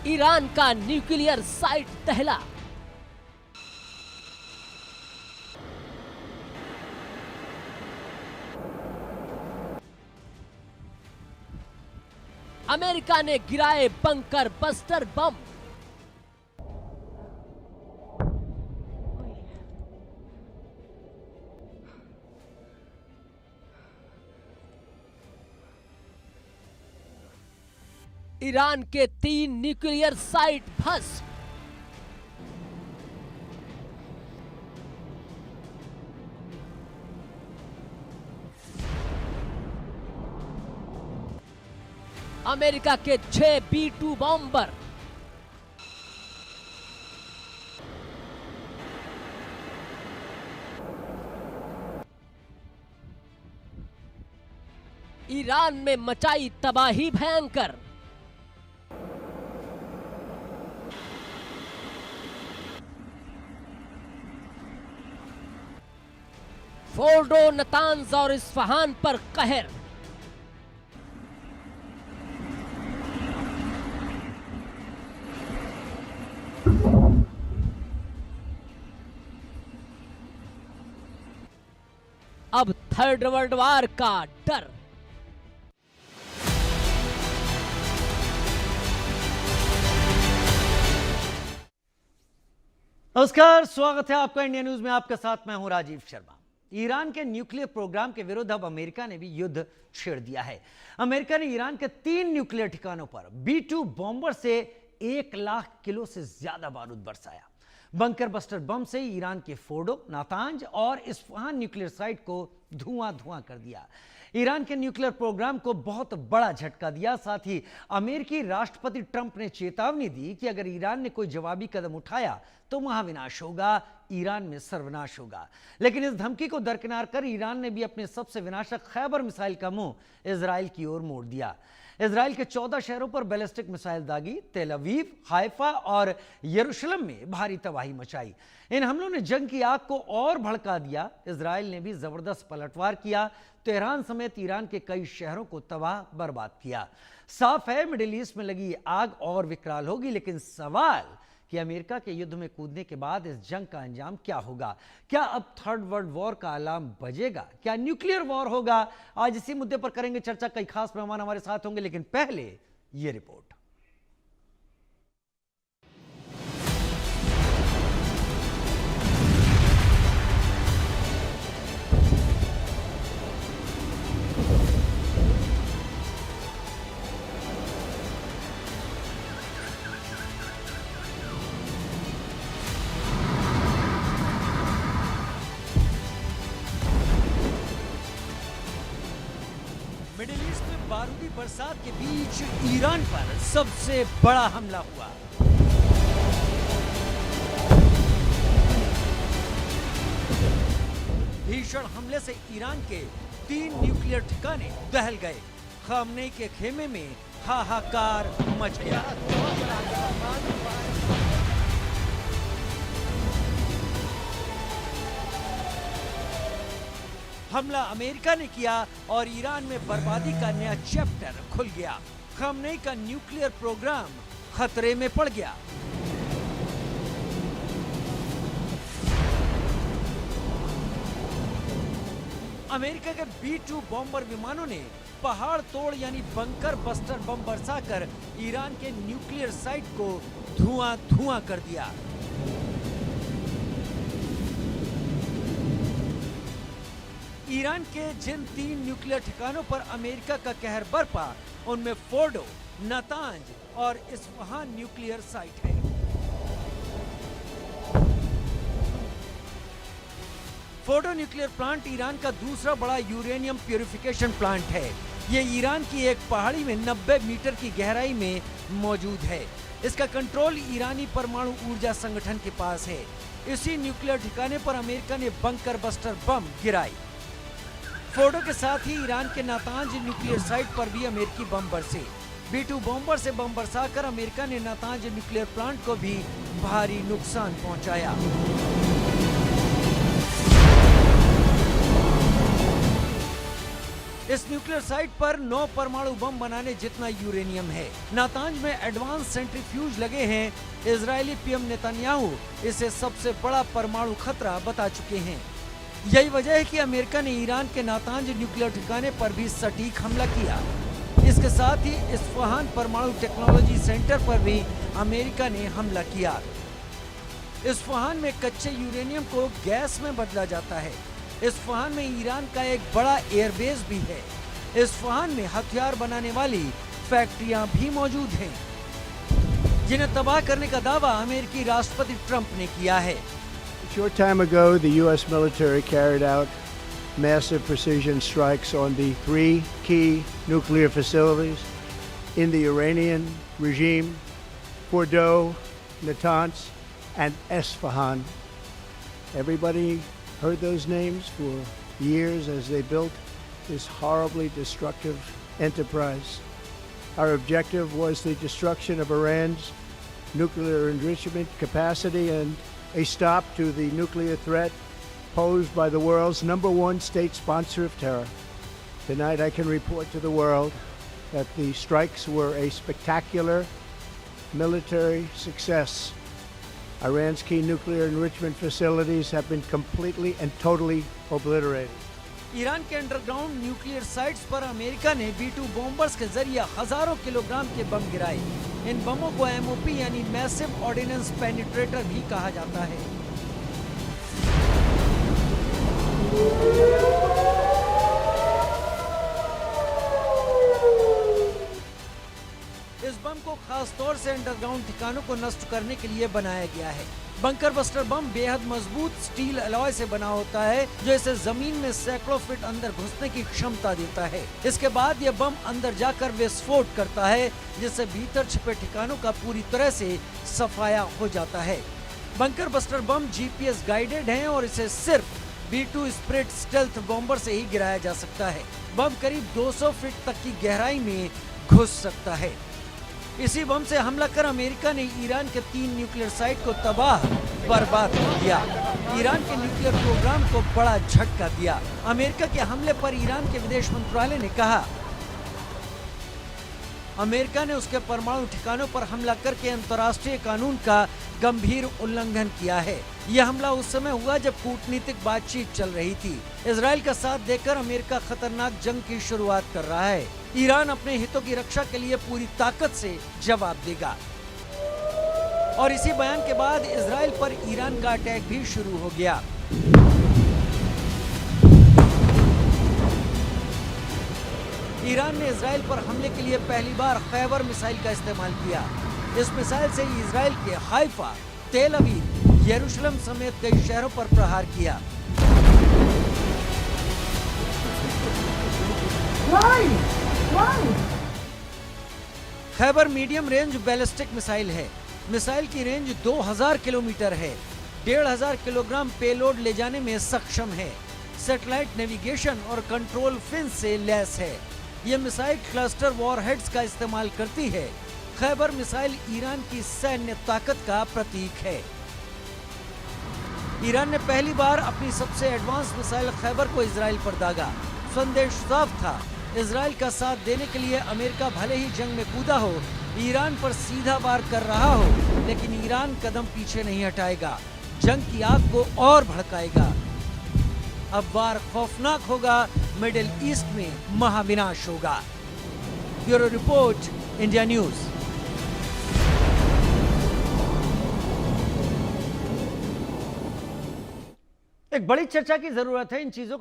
Iran का nuclear site दहला। America ने गिराए बंकर बस्टर बम। ईरान के 3 न्यूक्लियर साइट ध्वस्त। अमेरिका के 6 B-2 बॉम्बर। ईरान में मचाई तबाही भयंकर। फोर्डो, नतांज और इस्फहान पर कहर। अब थर्ड वर्ल्ड वॉर का डर। नमस्कार, स्वागत है आपका इंडिया न्यूज में। आपके साथ मैं हूं राजीव शर्मा। ईरान के न्यूक्लियर प्रोग्राम के विरुद्ध अब अमेरिका ने भी युद्ध छेड़ दिया है। अमेरिका ने ईरान के 3 न्यूक्लियर ठिकानों पर B-2 बॉम्बर से 1 लाख किलो से ज्यादा बारूद बरसाया। बंकर बस्टर बम से ईरान के फोर्डो, नातांज और इस्फहान न्यूक्लियर साइट को धुआं कर दिया। ईरान के न्यूक्लियर प्रोग्राम को बहुत बड़ा झटका दिया। साथ ही अमेरिकी राष्ट्रपति ट्रंप ने चेतावनी दी कि अगर ईरान ने कोई जवाबी कदम उठाया तो महाविनाश होगा, ईरान में सर्वनाश होगा। लेकिन इस धमकी को दरकिनार कर ईरान ने भी अपने सबसे विनाशक खैबर मिसाइल का मुंह इजराइल की ओर मोड़ दिया। इजराइल के 14 शहरों पर बैलिस्टिक मिसाइल दागी, तेल अवीव, हाइफा और यरूशलेम में भारी तबाही मचाई। इन हमलों ने जंग की आग को और भड़का दिया। इजराइल ने भी जबरदस्त पलटवार किया, तेहरान समेत ईरान के कई शहरों को तबाह बर्बाद किया। साफ है मिडिल ईस्ट में लगी आग और विकराल होगी, लेकिन सवाल कि अमेरिका के युद्ध में कूदने के बाद इस जंग का अंजाम क्या होगा? क्या अब थर्ड वर्ल्ड वॉर का अलार्म बजेगा? क्या न्यूक्लियर वॉर होगा? आज इसी मुद्दे पर करेंगे चर्चा। कई खास मेहमान हमारे साथ होंगे, लेकिन पहले ये रिपोर्ट। मिडिल ईस्ट में बारूदी बरसात के बीच ईरान पर सबसे बड़ा हमला हुआ। भीषण हमले से ईरान के 3 न्यूक्लियर ठिकाने दहल गए। खामनेई के खेमे में हाहाकार मच गया। हमला अमेरिका ने किया और ईरान में बर्बादी का नया चैप्टर खुल गया। खामनेई का न्यूक्लियर प्रोग्राम खतरे में पड़ गया। अमेरिका के B-2 बॉम्बर विमानों ने पहाड़ तोड़ यानी बंकर बस्टर बम बरसाकर ईरान के न्यूक्लियर साइट को धुआं कर दिया। ईरान के जिन 3 न्यूक्लियर ठिकानों पर अमेरिका का कहर बरपा, उनमें फोर्डो, नातांज और इस्फहान न्यूक्लियर साइट है। फोर्डो न्यूक्लियर प्लांट ईरान का दूसरा बड़ा यूरेनियम प्यूरिफिकेशन प्लांट है। ये ईरान की एक पहाड़ी में 90 मीटर की गहराई में मौजूद है। इसका कंट्रोल ईरानी परमाणु ऊर्जा संगठन के पास है। इसी न्यूक्लियर ठिकाने पर अमेरिका ने बंकर बस्टर बम गिराई। फोर्डो के साथ ही ईरान के नातांज न्यूक्लियर साइट पर भी अमेरिकी बम बरसे। B-2 बॉम्बर से बम बरसाकर अमेरिका ने नातांज न्यूक्लियर प्लांट को भी भारी नुकसान पहुंचाया। इस न्यूक्लियर साइट पर 9 परमाणु बम बनाने जितना यूरेनियम है। नातांज में एडवांस सेंट्रीफ्यूज लगे हैं। इजरायली पीएम नेतन्याहू इसे सबसे बड़ा परमाणु खतरा बता चुके हैं। यही वजह है कि अमेरिका ने ईरान के नातांज न्यूक्लियर ठिकाने पर भी सटीक हमला किया। इसके साथ ही इस्फहान परमाणु टेक्नोलॉजी सेंटर पर भी अमेरिका ने हमला किया। इस्फहान में कच्चे यूरेनियम को गैस में बदला जाता है। इस्फहान में ईरान का एक बड़ा एयरबेस भी है। इस्फहान में हथियार बनाने वाली फैक्ट्रियां भी मौजूद हैं, जिन्हें तबाह करने का दावा अमेरिकी राष्ट्रपति ट्रंप ने किया है। A short time ago, the U.S. military carried out massive precision strikes on the 3 key nuclear facilities in the Iranian regime: Fordow, Natanz, and Esfahan. Everybody heard those names for years as they built this horribly destructive enterprise. Our objective was the destruction of Iran's nuclear enrichment capacity and a stop to the nuclear threat posed by the world's #1 state sponsor of terror. Tonight I can report to the world that the strikes were a spectacular military success. Iran's key nuclear enrichment facilities have been completely and totally obliterated. Iran के underground nuclear sites पर America ने B-2 bombers के जरिए हजारों kilogram के बम गिराए। इन बमों को MOP यानी मैसिव ऑर्डिनेंस पेनिट्रेटर भी कहा जाता है। इस बम को खास तौर से अंडरग्राउंड ठिकानों को नष्ट करने के लिए बनाया गया है। बंकर बस्टर बम बेहद मजबूत स्टील अलॉय से बना होता है, जो इसे जमीन में सैकड़ों फीट अंदर घुसने की क्षमता देता है। इसके बाद यह बम अंदर जाकर विस्फोट करता है, जिससे भीतर छिपे ठिकानों का पूरी तरह से सफाया हो जाता है। Bunker buster bomb GPS guided है और इसे सिर्फ B-2 स्प्रिट स्टेल्थ बॉम्बर से ही गिराया जा सकता है। बम करीब 200 फीट तक की गहराई में घुस सकता है। इसी बम से हमला कर अमेरिका ने ईरान के 3 न्यूक्लियर साइट को तबाह बर्बाद कर दिया। ईरान के न्यूक्लियर प्रोग्राम को बड़ा झटका दिया। अमेरिका के हमले पर ईरान के विदेश मंत्रालय ने कहा, अमेरिका ने उसके परमाणु ठिकानों पर हमला करके अंतर्राष्ट्रीय कानून का गंभीर उल्लंघन किया है। यह हमला उस समय हुआ जब कूटनीतिक बातचीत चल रही थी। इजराइल का साथ देकर अमेरिका खतरनाक जंग की शुरुआत कर रहा है। ईरान अपने हितों की रक्षा के लिए पूरी ताकत से जवाब देगा। और इसी बयान के बाद इजराइल पर ईरान का अटैक भी शुरू हो गया। ईरान ने इजराइल पर हमले के लिए पहली बार खैबर मिसाइल का इस्तेमाल किया। इस मिसाइल से इजराइल के हाइफा, तेल अवीव, यरूशलेम समेत कई शहरों पर प्रहार किया। Khyber medium range ballistic missile है। मिसाइल की रेंज 2000 किलोमीटर है। 1500 किलोग्राम पेलोड ले जाने में सक्षम है। सैटेलाइट नेविगेशन और कंट्रोल फिन से लैस है। यह मिसाइल क्लस्टर वॉरहेड्स का इस्तेमाल करती है। खैबर मिसाइल ईरान की सैन्य ताकत का प्रतीक है। ईरान ने पहली बार अपनी सबसे एडवांस मिसाइल खैबर को इजराइल पर दागा। संदेश साफ था, इजराइल का साथ देने के लिए अमेरिका भले ही जंग में कूदा हो, ईरान पर सीधा वार कर रहा हो, लेकिन ईरान कदम पीछे नहीं हटाएगा। जंग की आग को और भड़काएगा। अब वार खौफनाक होगा, मिडिल ईस्ट में महाविनाश होगा। Bureau report, India news. एक बड़ी चर्चा की जरूरत है इन चीजों को